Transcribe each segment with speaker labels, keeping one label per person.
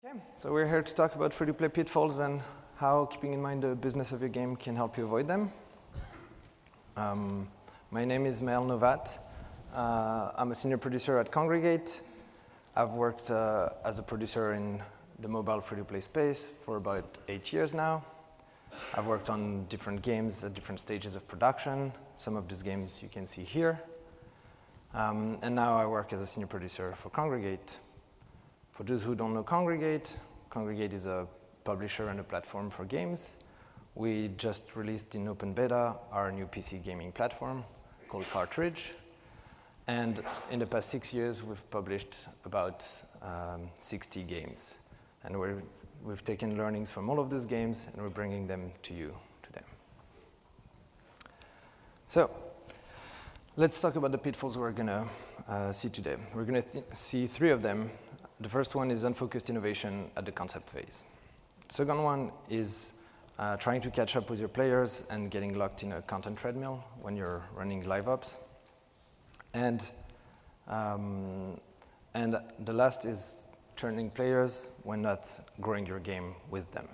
Speaker 1: Okay, so we're here to talk about free-to-play pitfalls and how keeping in mind the business of your game can help you avoid them. My name is Mael Novat. I'm a senior producer at Congregate. I've worked as a producer in the mobile free-to-play space for about 8 years now. I've worked on different games at different stages of production. Some of these games you can see here. And now I work as a senior producer for Congregate. For those who don't know Congregate, Congregate is a publisher and a platform for games. We just released in open beta our new PC gaming platform called Cartridge. And in the past 6 years, we've published about 60 games. And we've taken learnings from all of those games, and we're bringing them to you today. So let's talk about the pitfalls we're going to see today. We're going to see 3 of them. The first one is unfocused innovation at the concept phase. The second one is trying to catch up with your players and getting locked in a content treadmill when you're running live ops. And the last is turning players when not growing your game with them.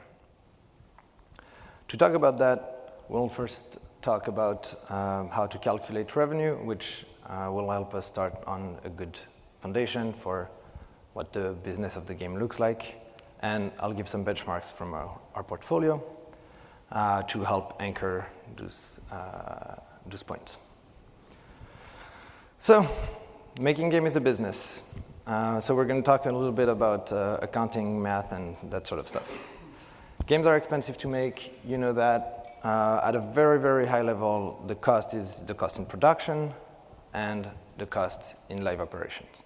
Speaker 1: To talk about that, we'll first talk about how to calculate revenue, which will help us start on a good foundation for what the business of the game looks like. And I'll give some benchmarks from our portfolio to help anchor those points. So, making game is a business. So we're going to talk a little bit about accounting, math, and that sort of stuff. Games are expensive to make. You know that. At a very, very high level, the cost is the cost in production and the cost in live operations.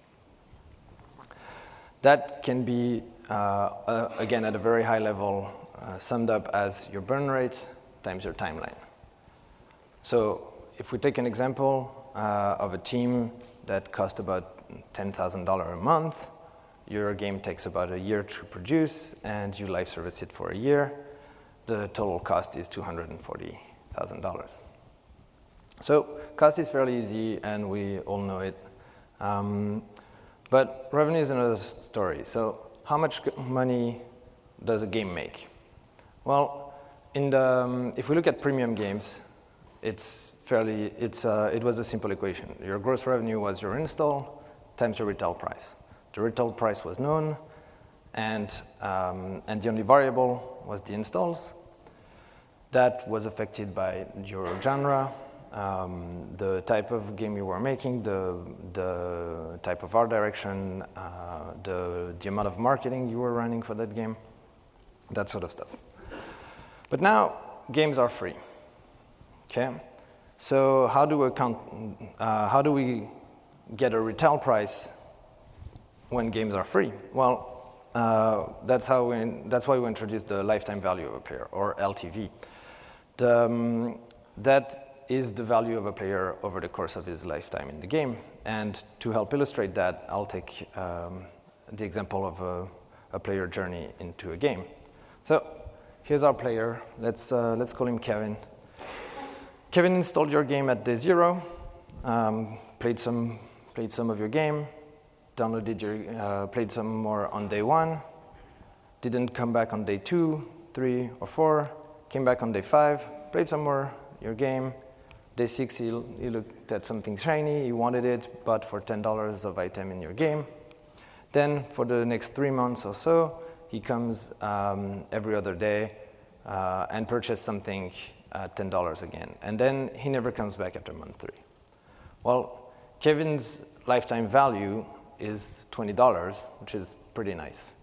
Speaker 1: That can be, again, at a very high level, summed up as your burn rate times your timeline. So if we take an example of a team that cost about $10,000 a month, your game takes about a year to produce, and you live service it for a year, the total cost is $240,000. So cost is fairly easy, and we all know it. But revenue is another story. So how much money does a game make? Well, if we look at premium games, it was a simple equation. Your gross revenue was your install times your retail price. The retail price was known, and the only variable was the installs. That was affected by your genre, the type of game you were making, the type of art direction, the amount of marketing you were running for that game, that sort of stuff. But now, games are free. Okay? So how do we get a retail price when games are free? Well, that's why we introduced the lifetime value of a player, or LTV. That is the value of a player over the course of his lifetime in the game. And to help illustrate that, I'll take the example of a player journey into a game. So here's our player. Let's call him Kevin. Kevin installed your game at day 0, played some of your game, played some more on day 1, didn't come back on day 2, 3, or 4, came back on day 5, played some more your game. Day 6, he looked at something shiny, he wanted it, bought for $10 of item in your game. Then for the next 3 months or so, he comes every other day and purchases something at $10 again. And then he never comes back after month 3. Well, Kevin's lifetime value is $20, which is pretty nice.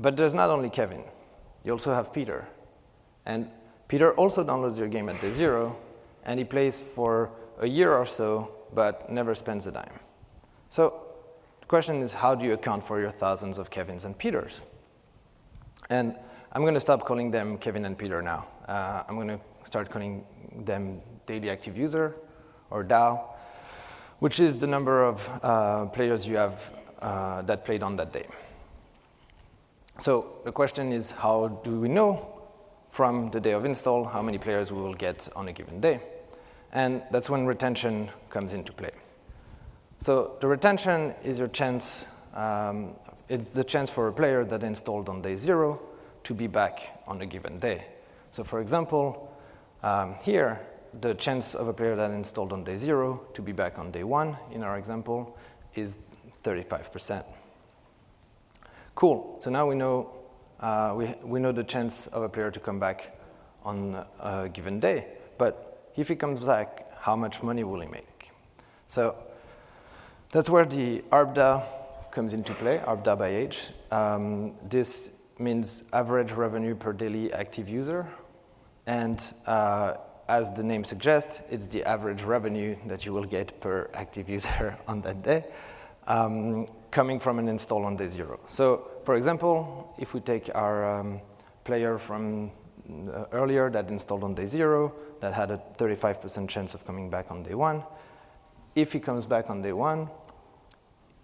Speaker 1: But there's not only Kevin. You also have Peter. And Peter also downloads your game at day 0, and he plays for a year or so, but never spends a dime. So the question is, how do you account for your thousands of Kevins and Peters? And I'm going to stop calling them Kevin and Peter now. I'm going to start calling them daily active user, or DAO, which is the number of players you have that played on that day. So the question is, how do we know from the day of install how many players we will get on a given day? And that's when retention comes into play. So the retention is your chance it's the chance for a player that installed on day 0 to be back on a given day. So for example, here, the chance of a player that installed on day 0 to be back on day 1, in our example, is 35%. Cool. So now we know we know the chance of a player to come back on a given day. But if he comes back, how much money will he make? So that's where the ARPDA comes into play, ARPDA by age. This means average revenue per daily active user. And as the name suggests, it's the average revenue that you will get per active user on that day, coming from an install on day 0. So for example, if we take our player from earlier that installed on day 0, that had a 35% chance of coming back on day 1, if he comes back on day 1,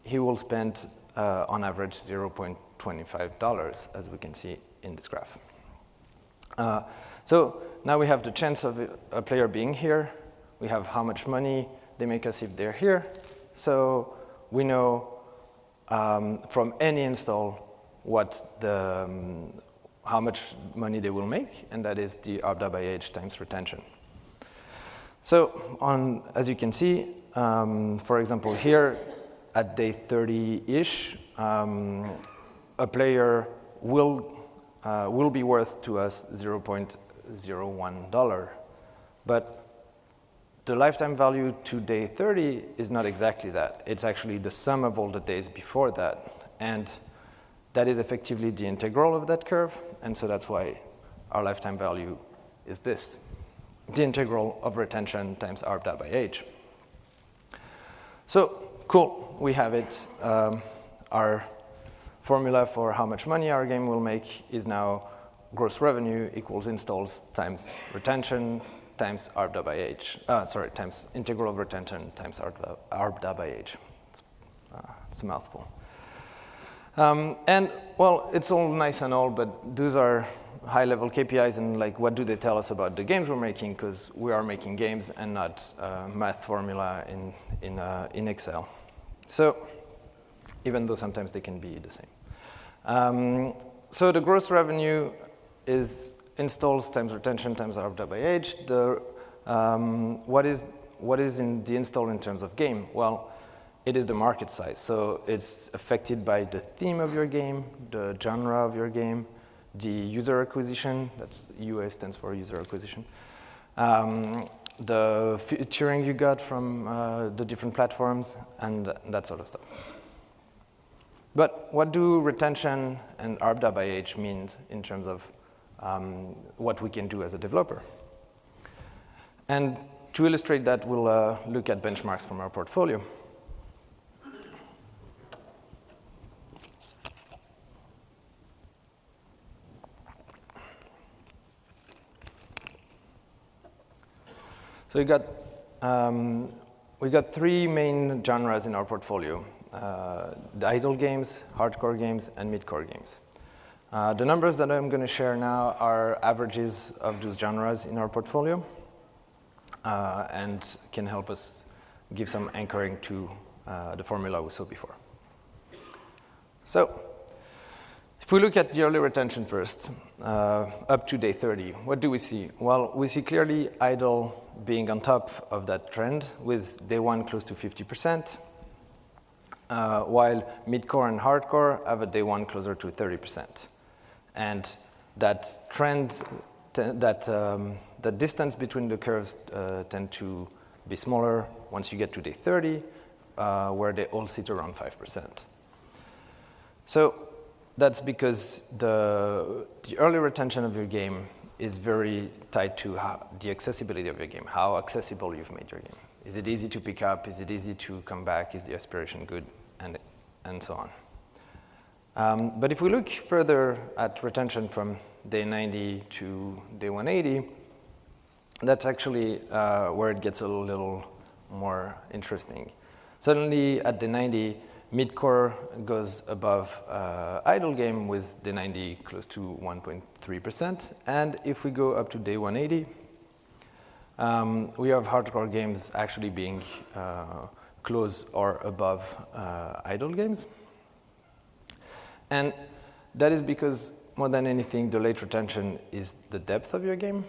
Speaker 1: he will spend on average $0.25, as we can see in this graph. So now we have the chance of a player being here. We have how much money they make us if they're here. So we know from any install how much money they will make, and that is the ARPDA by age times retention. So as you can see, for example, here at day 30-ish, a player will be worth to us $0.01. But the lifetime value to day 30 is not exactly that. It's actually the sum of all the days before that. And that is effectively the integral of that curve. And so that's why our lifetime value is this, the integral of retention times ARPDA by age. So cool, we have it. Our formula for how much money our game will make is now gross revenue equals installs times retention times ARPDA by age. Times integral of retention times ARPDA by age. It's a mouthful. And well, it's all nice and all, but those are high-level KPIs, and like, what do they tell us about the games we're making? Because we are making games and not math formula in Excel. So even though sometimes they can be the same. So the gross revenue is installs times retention times ARPDA by age. What is in the install in terms of game? Well, it is the market size. So it's affected by the theme of your game, the genre of your game, the user acquisition, that's UA stands for user acquisition, the featuring you got from the different platforms, and that sort of stuff. But what do retention and ARPDA by age mean in terms of what we can do as a developer? And to illustrate that, we'll look at benchmarks from our portfolio. So we got three main genres in our portfolio. The idle games, hardcore games, and mid-core games. The numbers that I'm going to share now are averages of those genres in our portfolio and can help us give some anchoring to the formula we saw before. So if we look at the early retention first, up to day 30, what do we see? Well, we see clearly idle being on top of that trend with day 1 close to 50%. While mid-core and hardcore have a day 1 closer to 30%. And that trend, the distance between the curves tend to be smaller once you get to day 30, where they all sit around 5%. So that's because the early retention of your game is very tied to the accessibility of your game, how accessible you've made your game. Is it easy to pick up? Is it easy to come back? Is the aspiration good? And so on. But if we look further at retention from day 90 to day 180, that's actually where it gets a little more interesting. Suddenly at day 90, mid-core goes above idle game with day 90 close to 1.3%. And if we go up to day 180, we have hardcore games actually being close or above idle games. And that is because, more than anything, the late retention is the depth of your game.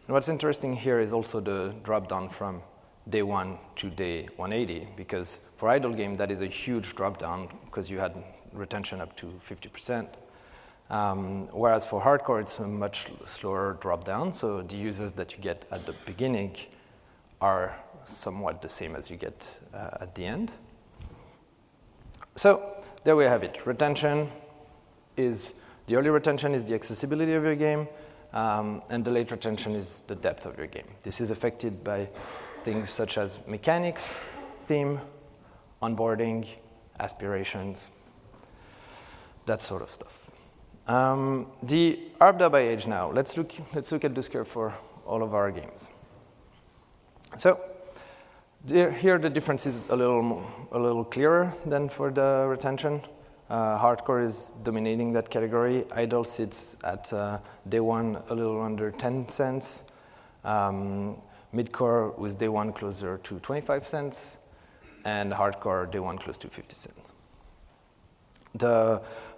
Speaker 1: And what's interesting here is also the drop down from day 1 to day 180, because for idle game, that is a huge drop down because you had retention up to 50%. Whereas for hardcore, it's a much slower drop down. So the users that you get at the beginning are somewhat the same as you get at the end. So there we have it. Retention is, the early retention is the accessibility of your game, and the late retention is the depth of your game. This is affected by things such as mechanics, theme, onboarding, aspirations, that sort of stuff. The ARPDA by age now. Let's look at this curve for all of our games. So here the difference is a little clearer than for the retention. Hardcore is dominating that category. Idle sits at day 1 a little under 10 cents. Midcore with day 1 closer to 25 cents, and hardcore day 1 close to 50 cents.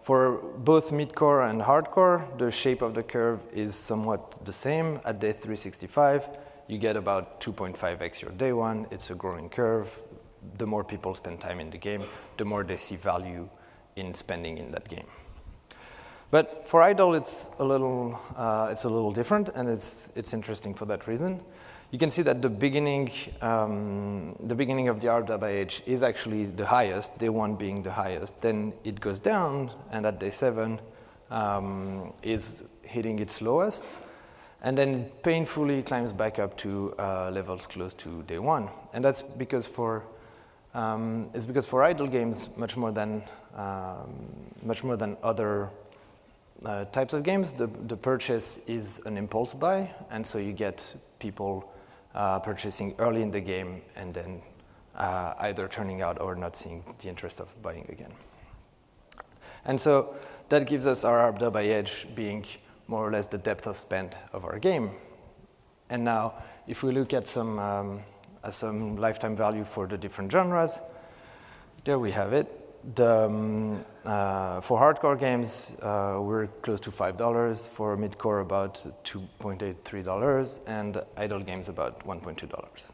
Speaker 1: For both midcore and hardcore, the shape of the curve is somewhat the same. At day 365, you get about 2.5x your day 1. It's a growing curve. The more people spend time in the game, the more they see value in spending in that game. But for idle, it's a little different, and it's interesting for that reason. You can see that the beginning of the ARPDA by age is actually the highest, day 1 being the highest. Then it goes down, and at day 7 is hitting its lowest. And then it painfully climbs back up to levels close to day 1. And that's because for idle games, much more than other types of games, the purchase is an impulse buy, and so you get people purchasing early in the game and then either turning out or not seeing the interest of buying again. And so that gives us our ARPDA by age being more or less the depth of spend of our game. And now, if we look at some lifetime value for the different genres, there we have it. For hardcore games, we're close to $5. For midcore, about $2.83, and idle games about $1.2.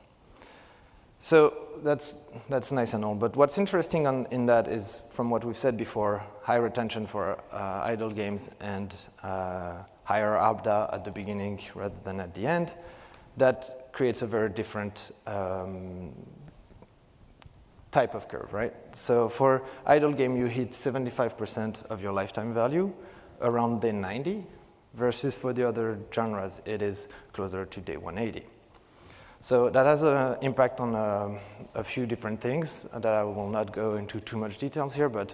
Speaker 1: So that's nice and all. But what's interesting in that is, from what we've said before, high retention for idle games and higher ARPDA at the beginning rather than at the end. That creates a very different type of curve, right? So for idle game, you hit 75% of your lifetime value around day 90, versus for the other genres, it is closer to day 180. So that has an impact on a few different things that I will not go into too much details here, but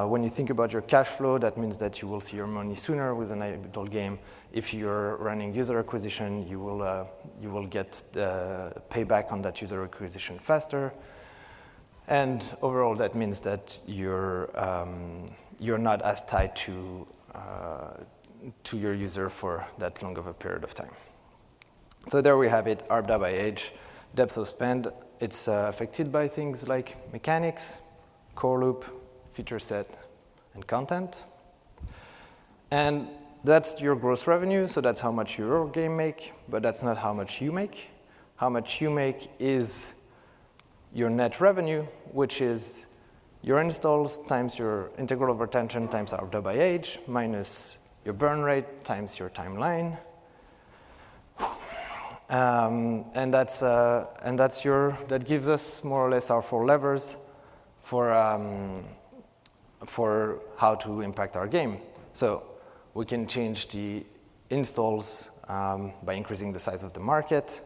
Speaker 1: when you think about your cash flow, that means that you will see your money sooner with an idle game. If you're running user acquisition, you will get the payback on that user acquisition faster. And overall, that means that you're not as tied to your user for that long of a period of time. So there we have it, ARPDA by age, depth of spend. It's affected by things like mechanics, core loop, feature set, and content. And that's your gross revenue, so that's how much your game make, but that's not how much you make. How much you make is your net revenue, which is your installs times your integral of retention times ARPDA by age minus your burn rate times your timeline. And that gives us more or less our 4 levers for how to impact our game. So we can change the installs by increasing the size of the market.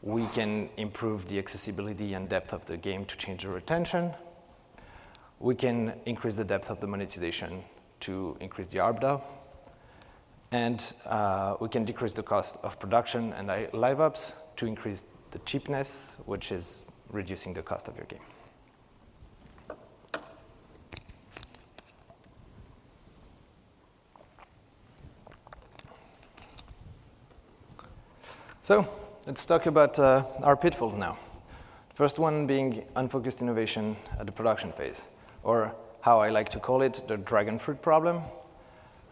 Speaker 1: We can improve the accessibility and depth of the game to change the retention. We can increase the depth of the monetization to increase the ARPDA. And we can decrease the cost of production and live ops to increase the cheapness, which is reducing the cost of your game. So let's talk about our pitfalls now. First one being unfocused innovation at the production phase, or how I like to call it, the dragon fruit problem.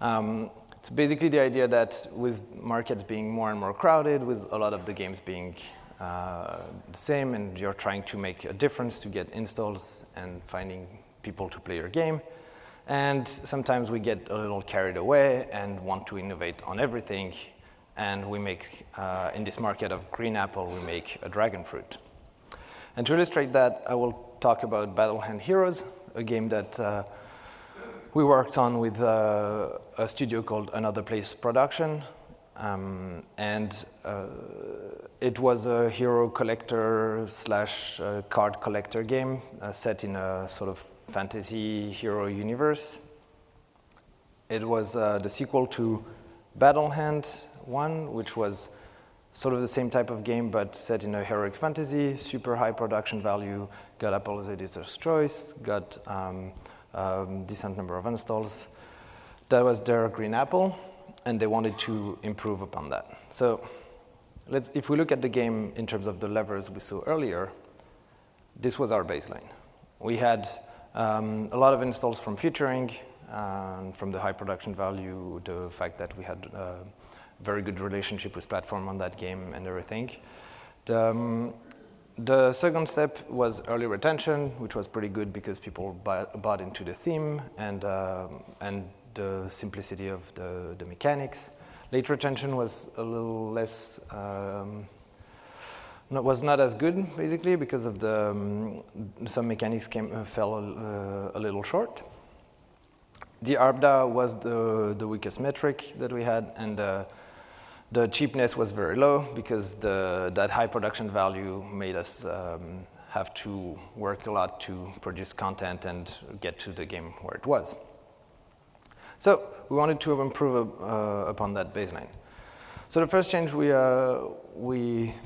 Speaker 1: It's basically the idea that with markets being more and more crowded, with a lot of the games being the same, and you're trying to make a difference to get installs and finding people to play your game. And sometimes we get a little carried away and want to innovate on everything. And we make, in this market of green apple, we make a dragon fruit. And to illustrate that, I will talk about Battle Hand Heroes, a game that we worked on with a studio called Another Place Production. It was a hero collector slash card collector game set in a sort of fantasy hero universe. It was the sequel to Battle Hand 1, which was sort of the same type of game, but set in a heroic fantasy, super high production value, got Apple's editor's choice, got decent number of installs. That was their green apple, and they wanted to improve upon that. So if we look at the game in terms of the levers we saw earlier, this was our baseline. We had a lot of installs from featuring, from the high production value, the fact that we had very good relationship with platform on that game and everything. The second step was early retention, which was pretty good because people bought into the theme and the simplicity of the mechanics. Late retention was a little less, was not as good basically because of some mechanics fell a little short. The ARPDA was the weakest metric that we had, and the cheapness was very low because that high production value made us have to work a lot to produce content and get to the game where it was. So we wanted to improve upon that baseline. So the first change we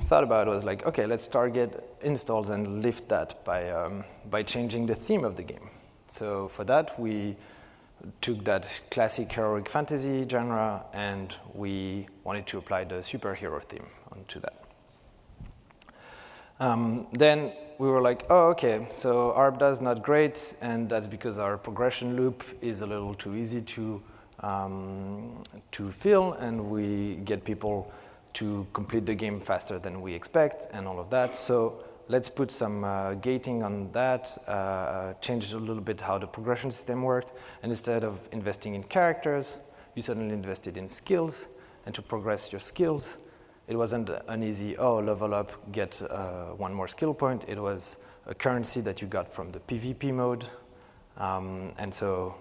Speaker 1: thought about was like, okay, let's target installs and lift that by changing the theme of the game. So for that, we took that classic heroic fantasy genre and we wanted to apply the superhero theme onto that. Then we were like, oh, okay, so ARPDA is not great, and that's because our progression loop is a little too easy to fill, and we get people to complete the game faster than we expect and all of that. So let's put some gating on that, change a little bit how the progression system worked, and instead of investing in characters, you suddenly invested in skills, and to progress your skills, it wasn't an easy, oh, level up, get one more skill point. It was a currency that you got from the PvP mode, and so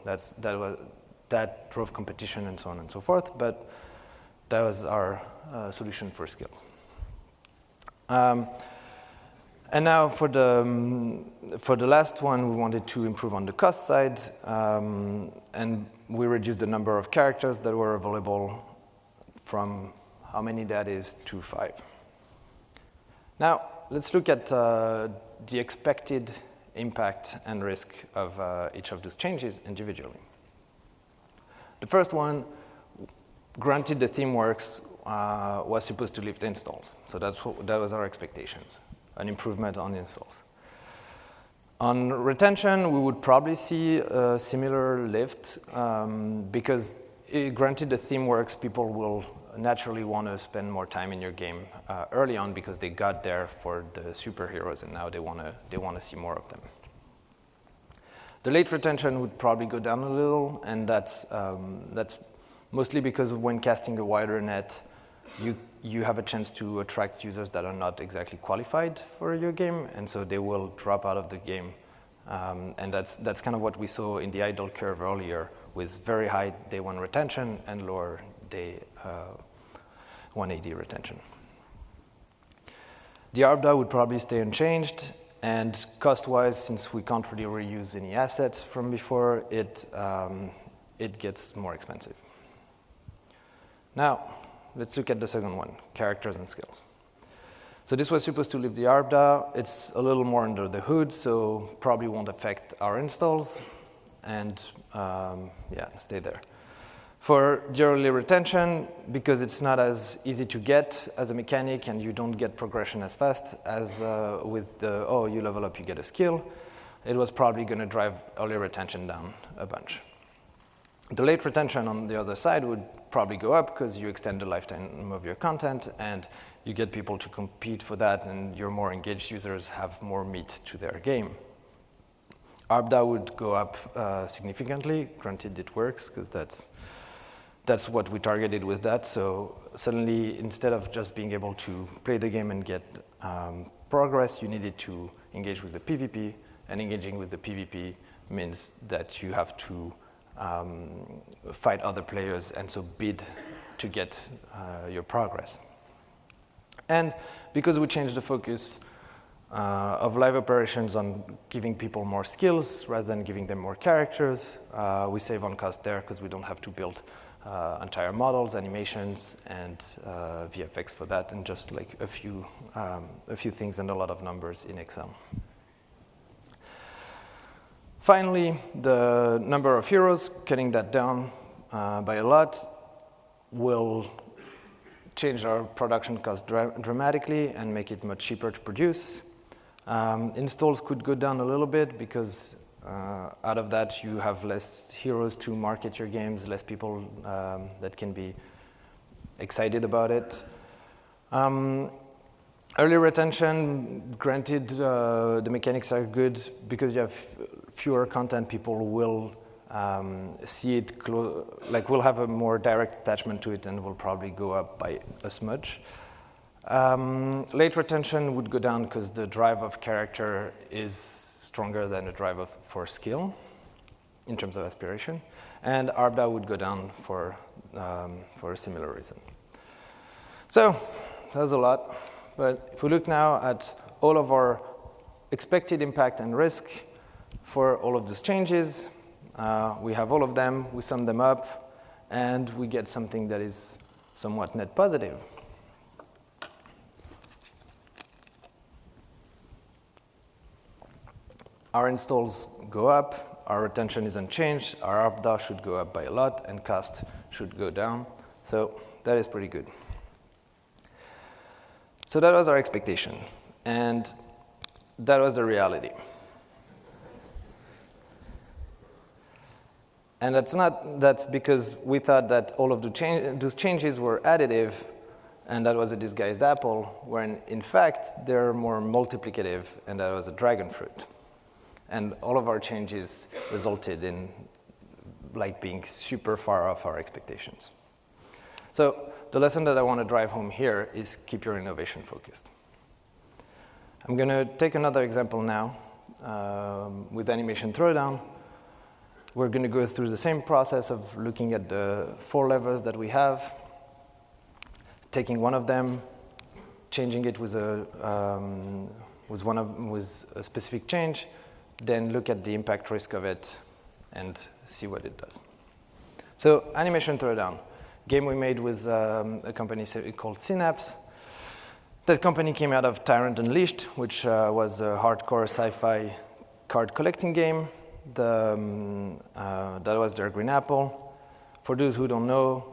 Speaker 1: that drove competition and so on and so forth, but that was our solution for skills. And now for the last one, we wanted to improve on the cost side, and we reduced the number of characters that were available from how many that is to 5. Now, let's look at the expected impact and risk of each of those changes individually. The first one, granted the theme works, was supposed to lift installs. So that was our expectations, an improvement on installs. On retention, we would probably see a similar lift because granted the theme works, people will naturally want to spend more time in your game early on because they got there for the superheroes and now they want to see more of them. The late retention would probably go down a little, and that's mostly because when casting a wider net, you have a chance to attract users that are not exactly qualified for your game, and so they will drop out of the game. And that's kind of what we saw in the idle curve earlier, with very high day 1 retention and lower day 180 retention. The ARPDA would probably stay unchanged, and cost-wise, since we can't really reuse any assets from before, it gets more expensive. Now, let's look at the second one, characters and skills. So this was supposed to lift the ARPDA. It's a little more under the hood, so probably won't affect our installs, and stay there. For the early retention, because it's not as easy to get as a mechanic and you don't get progression as fast as with the, oh, you level up, you get a skill, it was probably going to drive early retention down a bunch. The late retention on the other side would probably go up because you extend the lifetime of your content and you get people to compete for that, and your more engaged users have more meat to their game. ARPDA would go up significantly. Granted, it works because that's what we targeted with that. So suddenly, instead of just being able to play the game and get progress, you needed to engage with the PvP, and engaging with the PvP means that you have to fight other players and so bid to get your progress. And because we changed the focus of live operations on giving people more skills rather than giving them more characters, we save on cost there because we don't have to build entire models, animations, and VFX for that, and just like a few things and a lot of numbers in Excel. Finally, the number of heroes, cutting that down by a lot, will change our production cost dramatically and make it much cheaper to produce. Installs could go down a little bit because out of that you have less heroes to market your games, less people that can be excited about it. Early retention, granted, the mechanics are good because you have fewer content. People will see it, will have a more direct attachment to it and will probably go up by a smudge. Late retention would go down because the drive of character is stronger than the drive for skill in terms of aspiration. And ARPDA would go down for a similar reason. So that was a lot. But if we look now at all of our expected impact and risk for all of these changes, we have all of them, we sum them up, and we get something that is somewhat net positive. Our installs go up, our retention is unchanged, our ARPDA should go up by a lot, and cost should go down. So that is pretty good. So that was our expectation, and that was the reality. And that's because we thought that all of those changes were additive, and that was a disguised apple, when in fact they're more multiplicative, and that was a dragon fruit. And all of our changes resulted in being super far off our expectations. So the lesson that I want to drive home here is keep your innovation focused. I'm going to take another example now with animation throwdown. We're going to go through the same process of looking at the 4 levers that we have, taking one of them, changing it with a specific change, then look at the impact risk of it and see what it does. So animation throwdown. Game we made with a company called Synapse. That company came out of Tyrant Unleashed, which was a hardcore sci-fi card collecting game. That was their green apple. For those who don't know,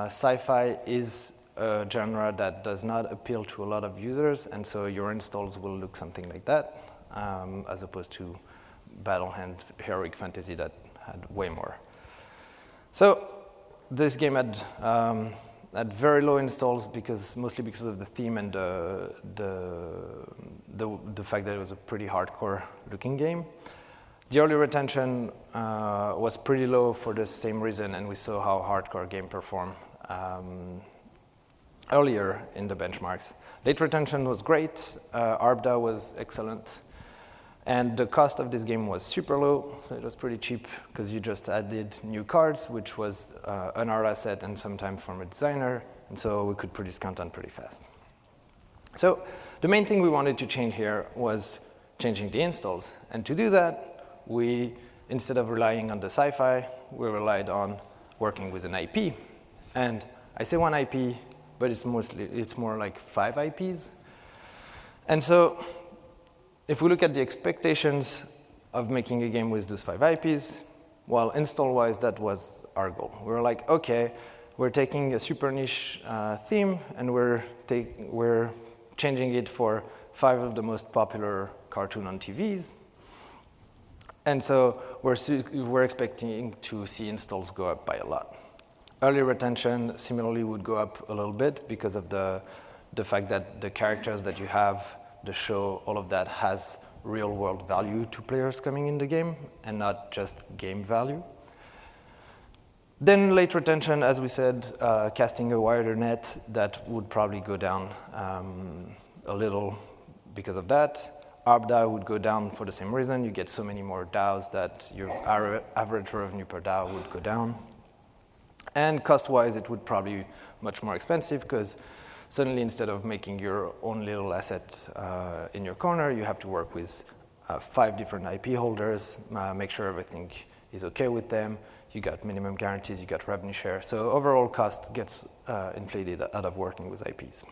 Speaker 1: sci-fi is a genre that does not appeal to a lot of users, and so your installs will look something like that, as opposed to Battle-Hand heroic fantasy that had way more. So this game had very low installs mostly because of the theme and the fact that it was a pretty hardcore looking game. The early retention was pretty low for the same reason, and we saw how hardcore game performed earlier in the benchmarks. Late retention was great, ARPDA was excellent, and the cost of this game was super low, so it was pretty cheap because you just added new cards, which was an art asset and sometimes from a designer, and so we could produce content pretty fast. So the main thing we wanted to change here was changing the installs, and to do that, we, instead of relying on the sci-fi, we relied on working with an IP. And I say one IP, but it's more like 5 IPs. And so if we look at the expectations of making a game with those 5 IPs, well, install-wise, that was our goal. We were like, okay, we're taking a super niche theme, and we're changing it for 5 of the most popular cartoon on TVs. And so we're expecting to see installs go up by a lot. Early retention similarly would go up a little bit because of the fact that the characters that you have, the show, all of that has real world value to players coming in the game and not just game value. Then late retention, as we said, casting a wider net, that would probably go down a little because of that. ARPDAU would go down for the same reason. You get so many more DAOs that your average revenue per DAO would go down. And cost-wise, it would probably be much more expensive because suddenly instead of making your own little asset in your corner, you have to work with 5 different IP holders, make sure everything is okay with them. You got minimum guarantees, you got revenue share. So overall cost gets inflated out of working with IPs.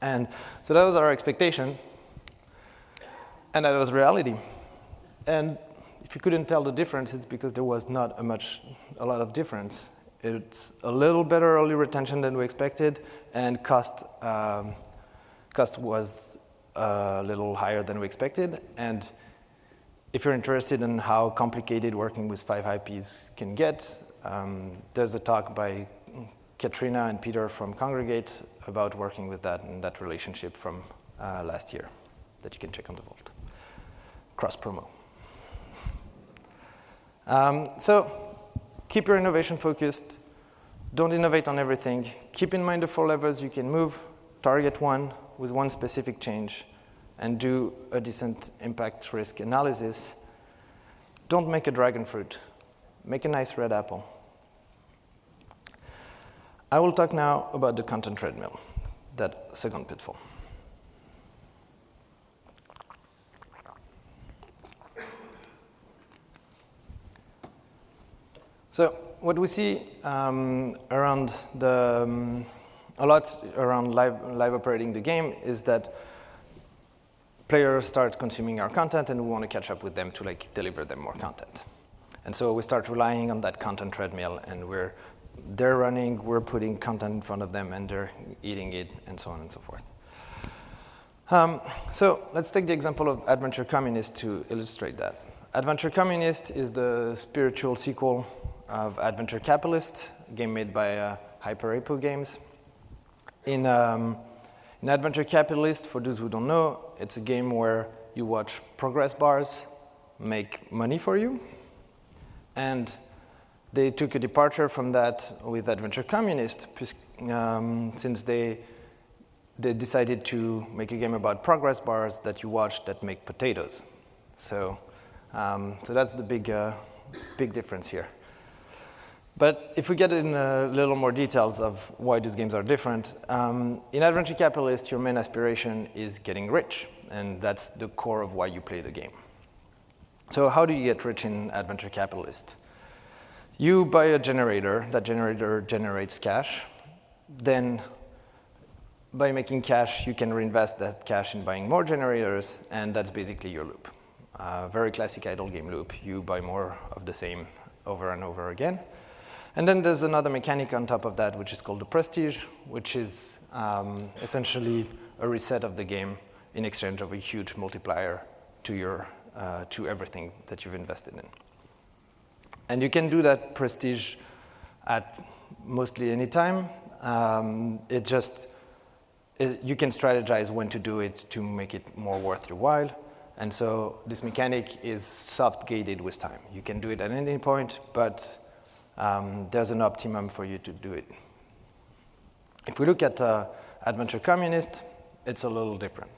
Speaker 1: And so that was our expectation. And that was reality. And if you couldn't tell the difference, it's because there was not a lot of difference. It's a little better early retention than we expected, and cost was a little higher than we expected. And if you're interested in how complicated working with 5 IPs can get, there's a talk by Katrina and Peter from Congregate about working with that and that relationship from last year that you can check on the Vault. Cross promo. So keep your innovation focused. Don't innovate on everything. Keep in mind the 4 levers you can move. Target one with one specific change and do a decent impact risk analysis. Don't make a dragon fruit. Make a nice red apple. I will talk now about the content treadmill, that second pitfall. So what we see around a lot around live operating the game is that players start consuming our content and we want to catch up with them to deliver them more content. And so we start relying on that content treadmill, and they're running, we're putting content in front of them, and they're eating it, and so on and so forth. So let's take the example of Adventure Communist to illustrate that. Adventure Communist is the spiritual sequel of Adventure Capitalist, a game made by HyperApo Games. In Adventure Capitalist, for those who don't know, it's a game where you watch progress bars make money for you. And they took a departure from that with Adventure Communist, since they decided to make a game about progress bars that you watch that make potatoes. So that's the big difference here. But if we get in a little more details of why these games are different, in Adventure Capitalist, your main aspiration is getting rich, and that's the core of why you play the game. So how do you get rich in Adventure Capitalist? You buy a generator, that generator generates cash, then by making cash, you can reinvest that cash in buying more generators, and that's basically your loop. Very classic idle game loop. You buy more of the same over and over again. And then there's another mechanic on top of that, which is called the prestige, which is essentially a reset of the game in exchange of a huge multiplier to everything that you've invested in. And you can do that prestige at mostly any time. You can strategize when to do it to make it more worth your while. And so this mechanic is soft-gated with time. You can do it at any point, but there's an optimum for you to do it. If we look at Adventure Communist, it's a little different.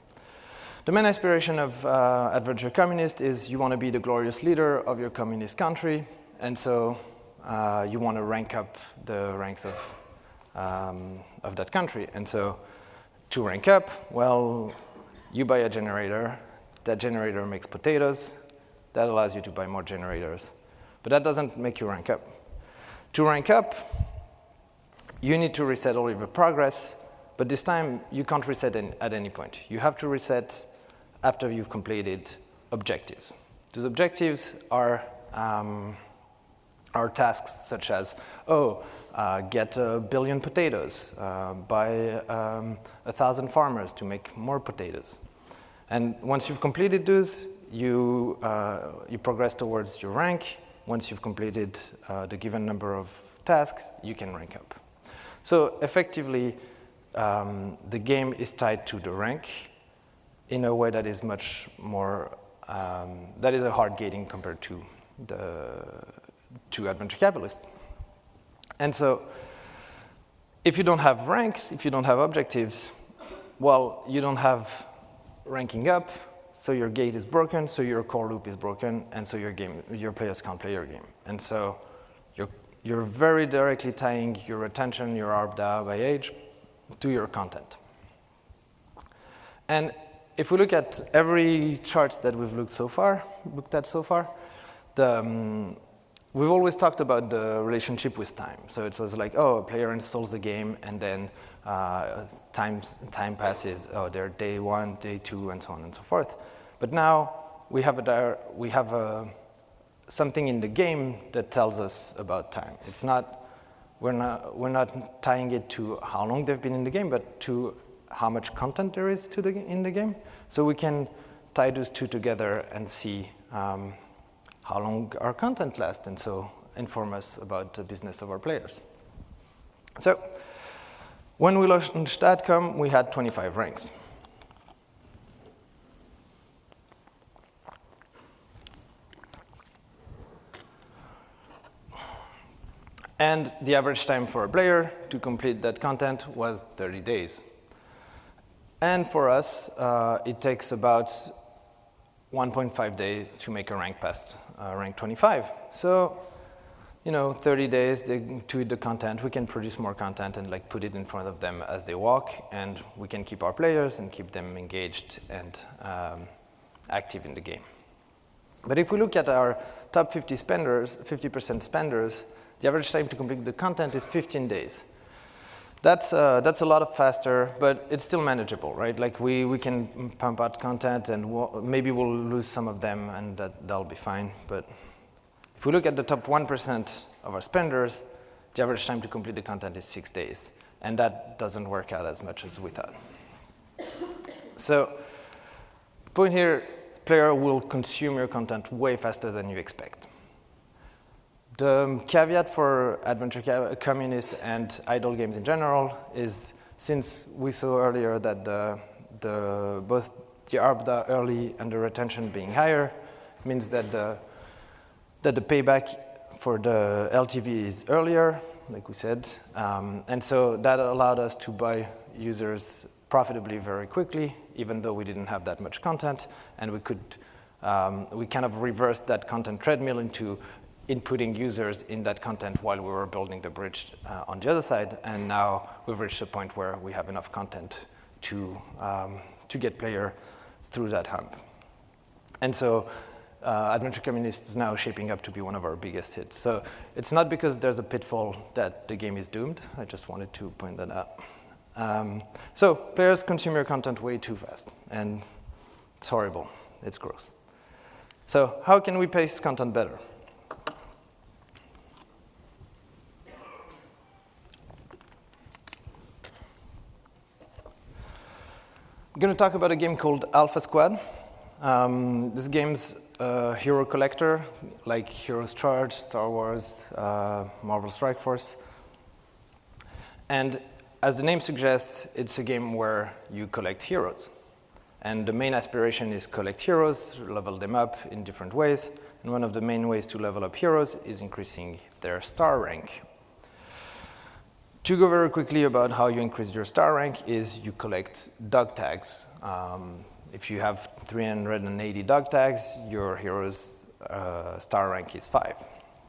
Speaker 1: The main aspiration of Adventure Communist is you want to be the glorious leader of your communist country, and so you want to rank up the ranks of that country. And so to rank up, well, you buy a generator. That generator makes potatoes. That allows you to buy more generators. But that doesn't make you rank up. To rank up, you need to reset all of your progress, but this time you can't reset at any point. You have to reset after you've completed objectives. Those objectives are tasks such as, get 1 billion potatoes, buy 1,000 farmers to make more potatoes. And once you've completed those, you progress towards your rank. Once you've completed the given number of tasks, you can rank up. So effectively, the game is tied to the rank in a way that is much more, that is a hard gating compared to Adventure Capitalist. And so if you don't have ranks, if you don't have objectives, well, you don't have ranking up, so your gate is broken, so your core loop is broken, and so your players can't play your game. And so you're very directly tying your attention, your ARPDA by age, to your content. And if we look at every chart that we've looked at so far, we've always talked about the relationship with time. So it was like, oh, a player installs the game, and then time passes. Oh, they're day 1, day 2, and so on and so forth. But now we have something in the game that tells us about time. It's not we're not tying it to how long they've been in the game, but to how much content there is in the game. So we can tie those two together and see how long our content lasts, and so inform us about the business of our players. So when we launched Statcom, we had 25 ranks. And the average time for a player to complete that content was 30 days. And for us, it takes about 1.5 days to make a rank past rank 25. So, 30 days to eat the content. We can produce more content and put it in front of them as they walk, and we can keep our players and keep them engaged and active in the game. But if we look at our top 50 spenders, 50% spenders, the average time to complete the content is 15 days. That's a lot faster, but it's still manageable, right? We can pump out content, and maybe we'll lose some of them, and that'll be fine. But if we look at the top 1% of our spenders, the average time to complete the content is 6 days, and that doesn't work out as much as we thought. So, point here, player will consume your content way faster than you expect. The caveat for Adventure Communist and idle games in general is, since we saw earlier that both the ARPDA early and the retention being higher means that the payback for the LTV is earlier, like we said, and so that allowed us to buy users profitably very quickly, even though we didn't have that much content, and we kind of reversed that content treadmill into inputting users in that content while we were building the bridge on the other side, and now we've reached a point where we have enough content to get player through that hump. And so Adventure Communist is now shaping up to be one of our biggest hits. So it's not because there's a pitfall that the game is doomed. I just wanted to point that out. So players consume your content way too fast, and it's horrible. It's gross. So how can we pace content better? I'm going to talk about a game called Alpha Squad. This game's a hero collector, like Heroes Charge, Star Wars, Marvel Strike Force. And as the name suggests, it's a game where you collect heroes. And the main aspiration is collect heroes, level them up in different ways. And one of the main ways to level up heroes is increasing their star rank. To go very quickly about how you increase your star rank is you collect dog tags. If you have 380 dog tags, your hero's star rank is 5.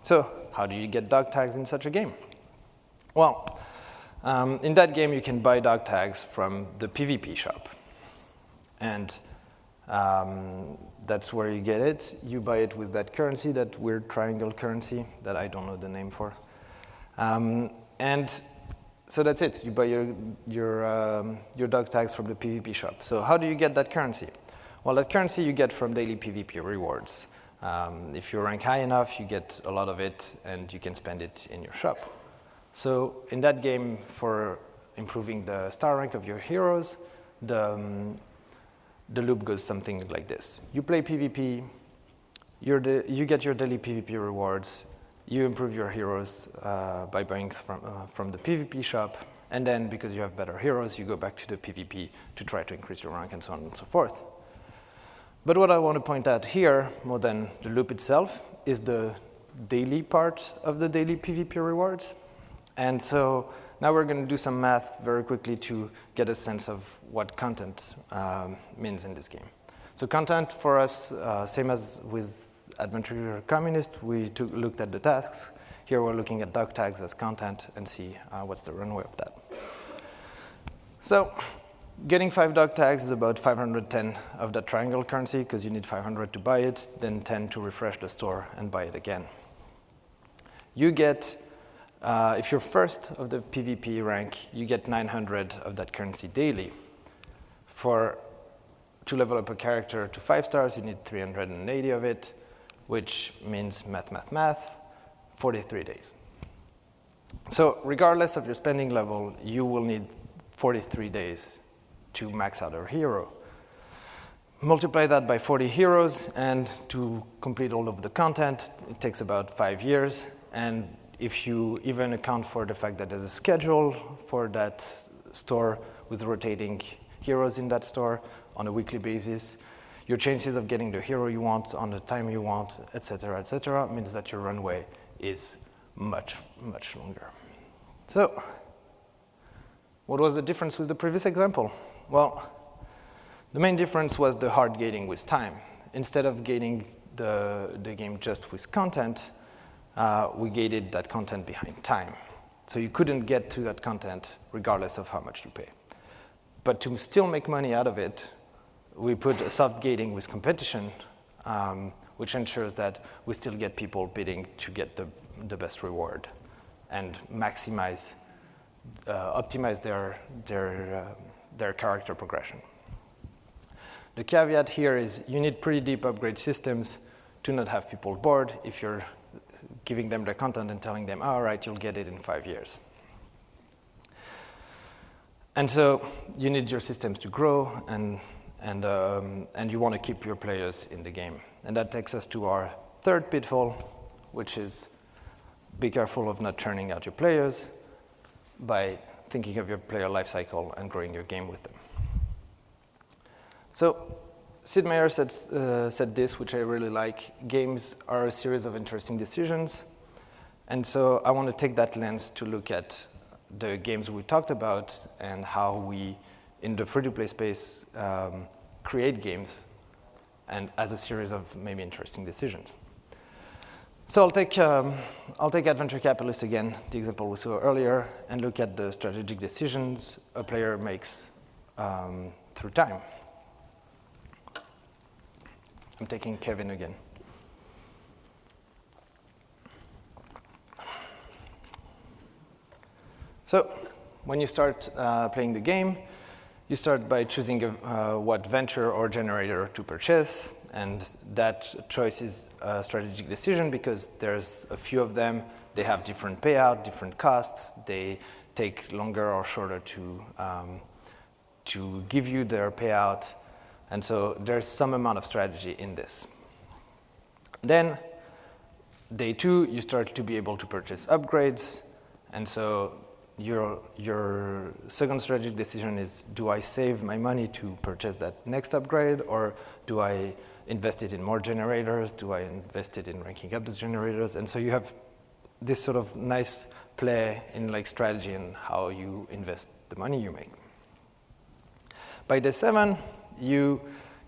Speaker 1: So how do you get dog tags in such a game? Well, in that game you can buy dog tags from the PvP shop. And that's where you get it. You buy it with that currency, that weird triangle currency that I don't know the name for. And so that's it. You buy your dog tags from the PvP shop. So how do you get that currency? Well, that currency you get from daily PvP rewards. If you rank high enough, you get a lot of it, and you can spend it in your shop. So in that game, for improving the star rank of your heroes, the the loop goes something like this. You play PvP, you get your daily PvP rewards, you improve your heroes by buying from the PvP shop, and then because you have better heroes, you go back to the PvP to try to increase your rank and so on and so forth. But what I want to point out here, more than the loop itself, is the daily part of the daily PvP rewards. And so now we're going to do some math very quickly to get a sense of what content means in this game. So content for us, same as with Adventure Communist, we looked at the tasks. Here we're looking at dog tags as content and see what's the runway of that. So getting 5 dog tags is about 510 of that triangle currency, because you need 500 to buy it, then 10 to refresh the store and buy it again. You get, if you're first of the PvP rank, you get 900 of that currency daily. To level up a character to 5 stars, you need 380 of it, which means math, 43 days. So regardless of your spending level, you will need 43 days to max out a hero. Multiply that by 40 heroes, and to complete all of the content, it takes about 5 years. And if you even account for the fact that there's a schedule for that store with rotating heroes in that store on a weekly basis, your chances of getting the hero you want on the time you want, et cetera, means that your runway is much, much longer. So what was the difference with the previous example? Well, the main difference was the hard gating with time. Instead of gating the game just with content, we gated that content behind time. So you couldn't get to that content regardless of how much you pay. But to still make money out of it, we put a soft gating with competition, which ensures that we still get people bidding to get the best reward and maximize, optimize their character progression. The caveat here is you need pretty deep upgrade systems to not have people bored if you're giving them the content and telling them, all right, you'll get it in 5 years. And so you need your systems to grow, and you want to keep your players in the game. And that takes us to our third pitfall, which is be careful of not churning out your players by thinking of your player lifecycle and growing your game with them. So Sid Meier said this, which I really like: games are a series of interesting decisions. And so I want to take that lens to look at the games we talked about and how we, in the free-to-play space, create games and as a series of maybe interesting decisions. So I'll take Adventure Capitalist again, the example we saw earlier, and look at the strategic decisions a player makes through time. I'm taking Kevin again. So when you start playing the game, you start by choosing what venture or generator to purchase, and that choice is a strategic decision because there's a few of them. They have different payout, different costs. They take longer or shorter to give you their payout, and so there's some amount of strategy in this. Then, day 2, you start to be able to purchase upgrades, and so your second strategic decision is, do I save my money to purchase that next upgrade, or do I invest it in more generators? Do I invest it in ranking up those generators? And so you have this sort of nice play in like strategy and how you invest the money you make. By day 7, you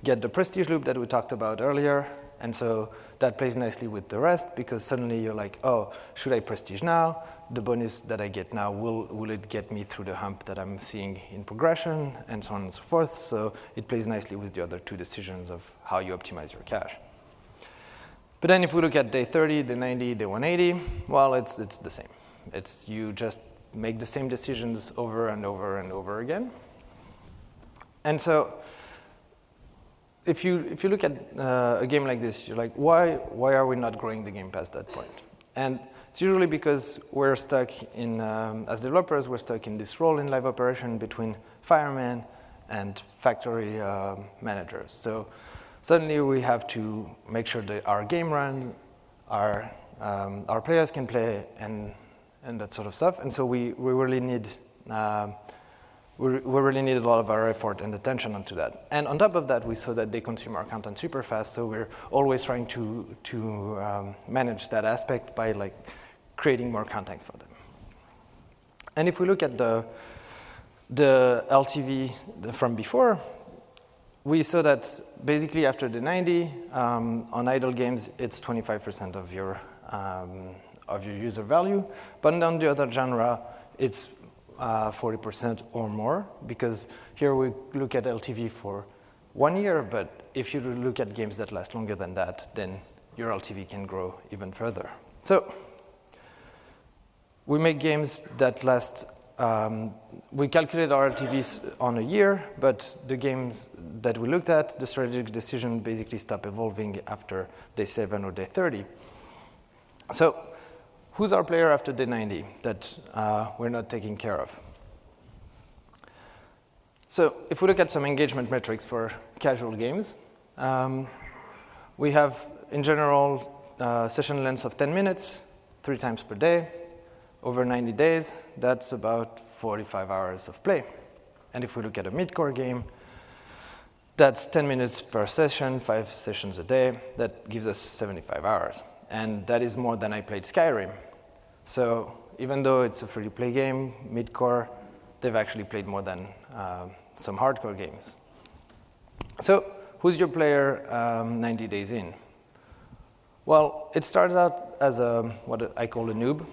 Speaker 1: get the prestige loop that we talked about earlier, and so that plays nicely with the rest because suddenly you're like, oh, should I prestige now? The bonus that I get now, will it get me through the hump that I'm seeing in progression, and so on and so forth. So it plays nicely with the other 2 decisions of how you optimize your cash. But then if we look at day 30, day 90, day 180, well, it's the same. It's you just make the same decisions over and over and over again. And so if you look at a game like this, you're like, why are we not growing the game past that point? And it's usually because we're stuck in, as developers, we're stuck in this role in live operation between fireman and factory managers. So suddenly we have to make sure that our game run, our players can play, and that sort of stuff. And so we really need we really need a lot of our effort and attention onto that. And on top of that, we saw that they consume our content super fast, so we're always trying to manage that aspect by like creating more content for them. And if we look at the LTV from before, we saw that basically after the 90, on idle games, it's 25% of your user value. But on the other genre, it's 40% or more, because here we look at LTV for 1 year, but if you look at games that last longer than that, then your LTV can grow even further. So we make games that last, we calculate our LTVs on a year, but the games that we looked at, the strategic decision basically stop evolving after day 7 or day 30. So who's our player after day 90 that we're not taking care of? So if we look at some engagement metrics for casual games, we have, in general, session lengths of 10 minutes, 3 times per day. Over 90 days, that's about 45 hours of play. And if we look at a mid-core game, that's 10 minutes per session, 5 sessions a day. That gives us 75 hours. And that is more than I played Skyrim. So even though it's a free-to-play game, mid-core, they've actually played more than some hardcore games. So who's your player 90 days in? Well, it starts out as what I call a noob,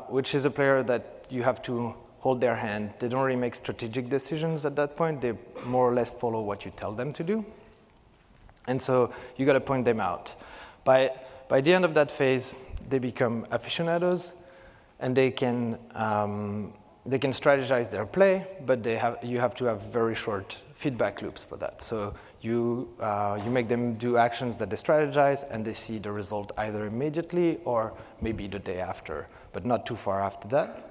Speaker 1: which is a player that you have to hold their hand. They don't really make strategic decisions at that point. They more or less follow what you tell them to do. And so you got to point them out. By the end of that phase, they become aficionados, and they can strategize their play, but you have to have very short feedback loops for that. So you make them do actions that they strategize, and they see the result either immediately or maybe the day after, but not too far after that.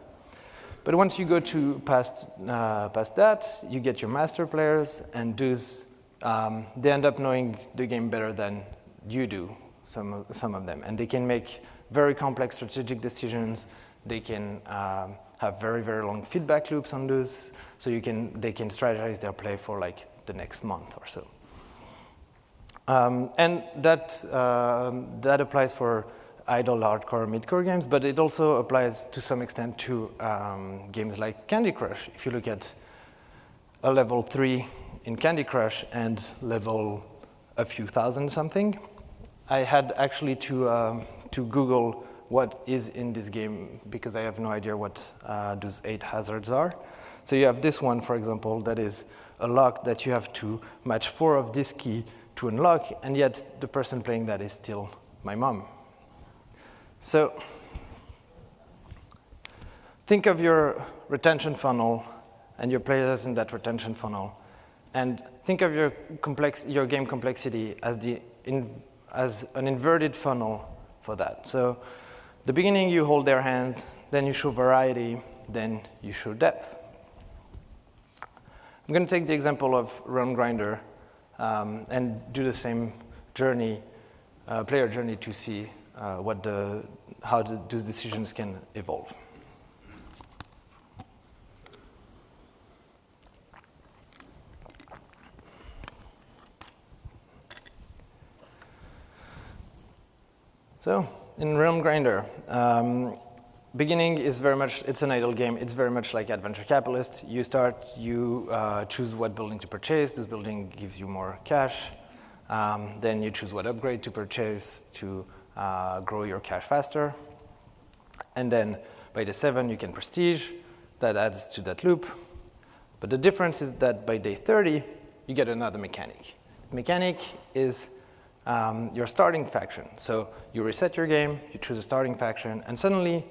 Speaker 1: But once you go past that, you get your master players, and those they end up knowing the game better than you do, some of them, and they can make very complex strategic decisions. They can have very, very long feedback loops on those, so they can strategize their play for like the next month or so. And that applies for idle, hardcore, mid-core games, but it also applies to some extent to games like Candy Crush. If you look at a level 3 in Candy Crush and level a few thousand something, I had actually to Google what is in this game, because I have no idea what those 8 hazards are. So you have this one, for example, that is a lock that you have to match 4 of this key to unlock, and yet the person playing that is still my mom. So think of your retention funnel and your players in that retention funnel, and think of your game complexity as an inverted funnel for that. So the beginning, you hold their hands, then you show variety, then you show depth. I'm going to take the example of Realm Grinder and do the same journey, player journey, to see how those decisions can evolve. So in Realm Grinder, beginning is very much, it's an idle game. It's very much like Adventure Capitalist. You start, you choose what building to purchase. This building gives you more cash. Then you choose what upgrade to purchase to grow your cash faster. And then by day 7, you can prestige. That adds to that loop. But the difference is that by day 30, you get another mechanic. The mechanic is your starting faction. So you reset your game, you choose a starting faction, and suddenly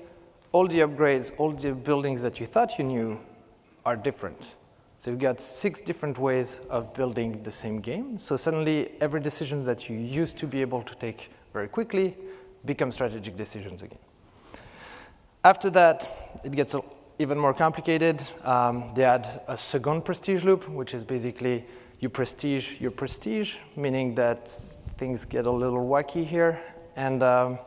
Speaker 1: all the upgrades, all the buildings that you thought you knew are different. So you've got 6 different ways of building the same game. So suddenly every decision that you used to be able to take very quickly becomes strategic decisions again. After that, it gets even more complicated. They add a second prestige loop, which is basically you prestige your prestige, meaning that things get a little wacky here. And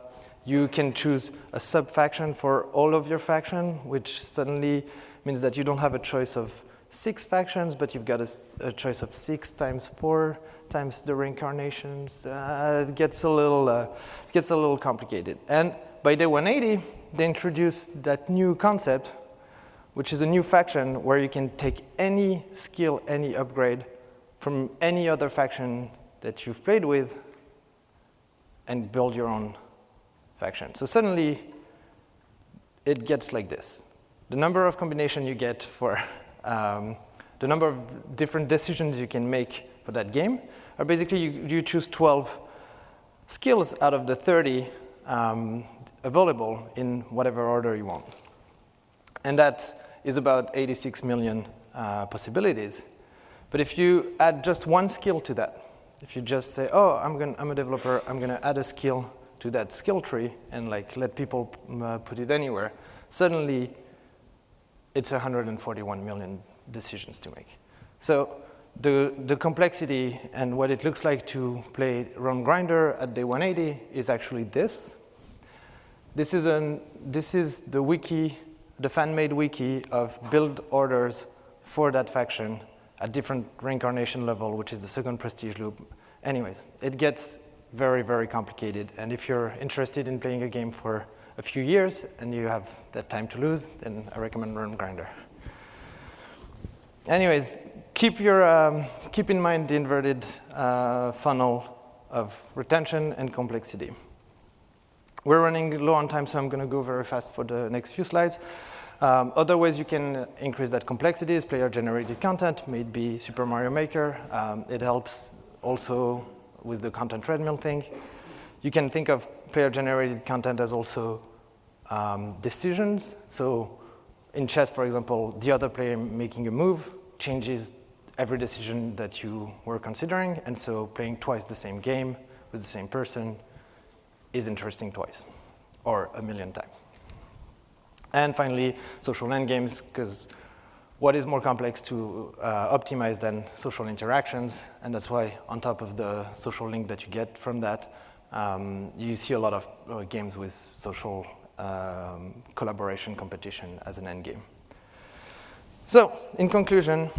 Speaker 1: you can choose a sub-faction for all of your faction, which suddenly means that you don't have a choice of 6 factions, but you've got a choice of 6 times 4 times the reincarnations. It gets a little complicated. And by day 180, they introduced that new concept, which is a new faction where you can take any skill, any upgrade from any other faction that you've played with and build your own faction. So suddenly, it gets like this. The number of combinations you get for the number of different decisions you can make for that game are basically you choose 12 skills out of the 30 available in whatever order you want. And that is about 86 million possibilities. But if you add just one skill to that, if you just say, oh, I'm a developer, I'm going to add a skill to that skill tree and like let people put it anywhere, suddenly it's 141 million decisions to make. So the complexity and what it looks like to play Realm Grinder at day 180 is actually this. This is the wiki, the fan-made wiki of build orders for that faction at different reincarnation level, which is the second prestige loop. Anyways, it gets very, very complicated. And if you're interested in playing a game for a few years and you have that time to lose, then I recommend Realm Grinder. Anyways, keep in mind the inverted funnel of retention and complexity. We're running low on time, so I'm going to go very fast for the next few slides. Other ways you can increase that complexity is player-generated content, may it be Super Mario Maker. It helps also with the content treadmill thing. You can think of player-generated content as also decisions. So in chess, for example, the other player making a move changes every decision that you were considering, and so playing twice the same game with the same person is interesting twice, or a million times. And finally, social endgames, because what is more complex to optimize than social interactions, and that's why on top of the social link that you get from that, you see a lot of games with social collaboration competition as an endgame. So, in conclusion,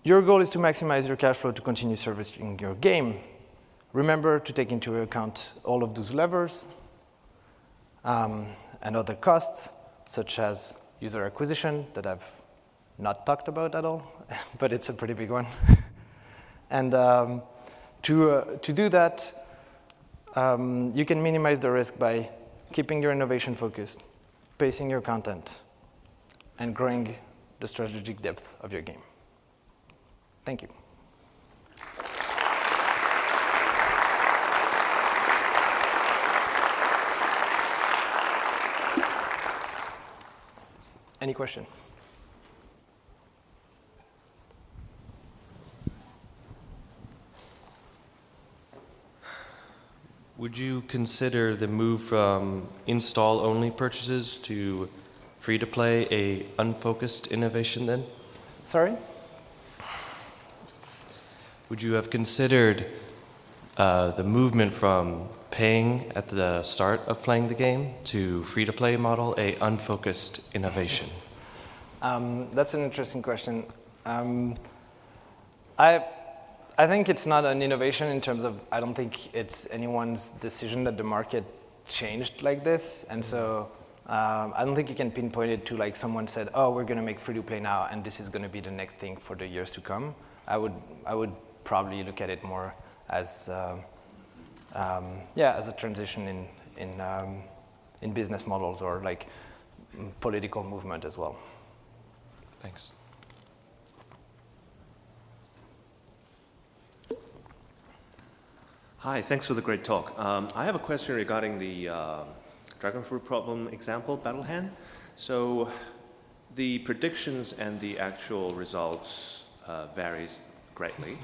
Speaker 1: your goal is to maximize your cash flow to continue servicing your game. Remember to take into account all of those levers and other costs, such as user acquisition that I've not talked about at all, but it's a pretty big one. And to do that, you can minimize the risk by keeping your innovation focused, pacing your content, and growing the strategic depth of your game. Thank you. Any question?
Speaker 2: Would you consider the move from install-only purchases to free-to-play a unfocused innovation then?
Speaker 1: Sorry?
Speaker 2: Would you have considered the movement from paying at the start of playing the game to free-to-play model a unfocused innovation?
Speaker 1: That's an interesting question. I think it's not an innovation in terms of, I don't think it's anyone's decision that the market changed like this. And so I don't think you can pinpoint it to like someone said, oh, we're going to make free-to-play now, and this is going to be the next thing for the years to come. I would probably look at it more as as a transition in business models or like political movement as well.
Speaker 2: Thanks.
Speaker 3: Hi, thanks for the great talk. I have a question regarding the dragon fruit problem example, battle hand. So the predictions and the actual results varies greatly.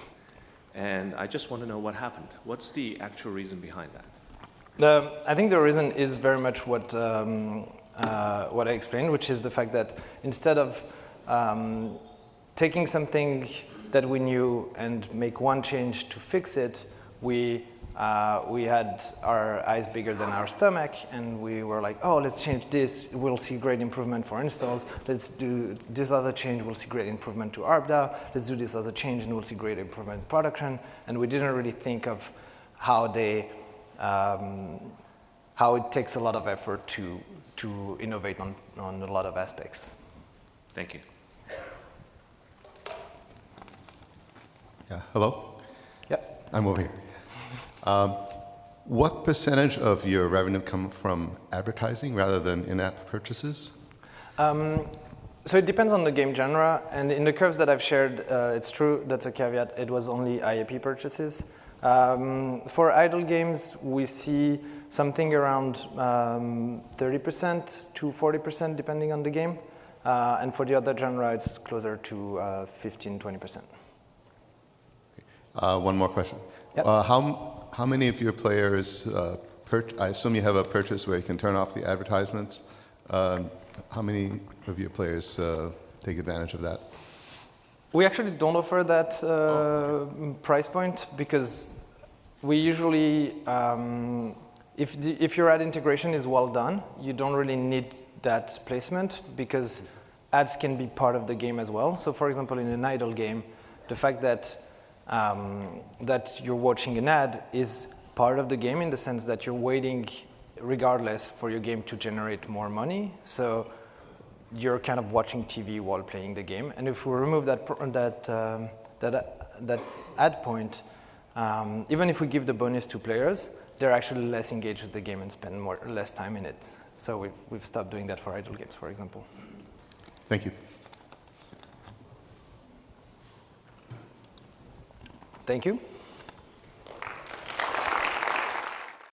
Speaker 3: And I just want to know what happened. What's the actual reason behind that?
Speaker 1: I think the reason is very much what what I explained, which is the fact that instead of taking something that we knew and make one change to fix it, we had our eyes bigger than our stomach, and we were like, oh, let's change this, we'll see great improvement for installs. Let's do this other change, we'll see great improvement to ARPDAO. Let's do this other change, and we'll see great improvement in production. And we didn't really think of how it takes a lot of effort to innovate on a lot of aspects.
Speaker 3: Thank you.
Speaker 4: Yeah, hello?
Speaker 1: Yep.
Speaker 4: I'm over here. What percentage of your revenue come from advertising rather than in-app purchases?
Speaker 1: So it depends on the game genre, and in the curves that I've shared, it's true, that's a caveat, it was only IAP purchases. For idle games, we see something around 30% to 40% depending on the game, and for the other genre, it's closer to 15-20%.
Speaker 4: One more question.
Speaker 1: Yep.
Speaker 4: How many of your players, I assume you have a purchase where you can turn off the advertisements. How many of your players take advantage of that?
Speaker 1: We actually don't offer that price point because we usually, if your ad integration is well done, you don't really need that placement because ads can be part of the game as well. So for example, in an idle game, the fact that you're watching an ad is part of the game in the sense that you're waiting regardless for your game to generate more money. So you're kind of watching TV while playing the game. And if we remove that ad point, even if we give the bonus to players, they're actually less engaged with the game and spend less time in it. So we've stopped doing that for idle games, for example.
Speaker 4: Thank you.
Speaker 1: Thank you.